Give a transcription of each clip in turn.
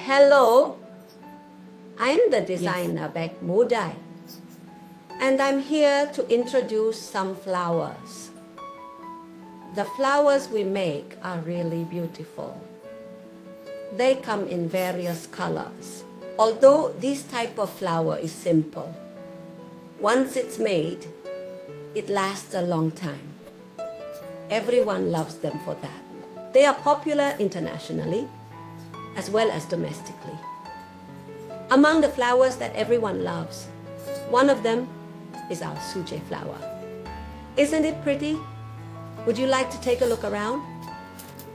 Hello, I'm the designer Beck Mudai, and I'm here to introduce some flowers. The flowers we make are really beautiful. They come in various colors. Although this type of flower is simple, once it's made, it lasts a long time. Everyone loves them for that. They are popular internationally as well as domestically. Among the flowers that everyone loves, one of them is our suje flower. Isn't it pretty? Would you like to take a look around?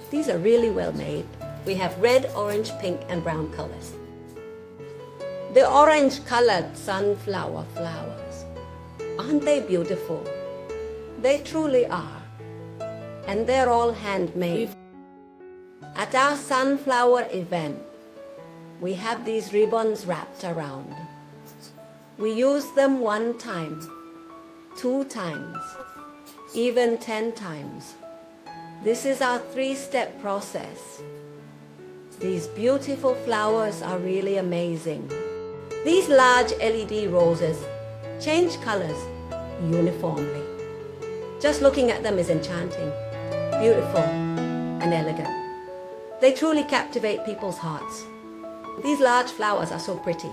These are really well made. We have red, orange, pink, and brown colors. The orange-colored sunflower flowers, aren't they beautiful? They truly are. And they're all handmade. At our sunflower event, we have these ribbons wrapped around. We use them 1 time, 2 times, even 10 times. This is our 3-step process. These beautiful flowers are really amazing. These large LED roses change colors uniformly. Just looking at them is enchanting, beautiful, and elegant. They truly captivate people's hearts. These large flowers are so pretty.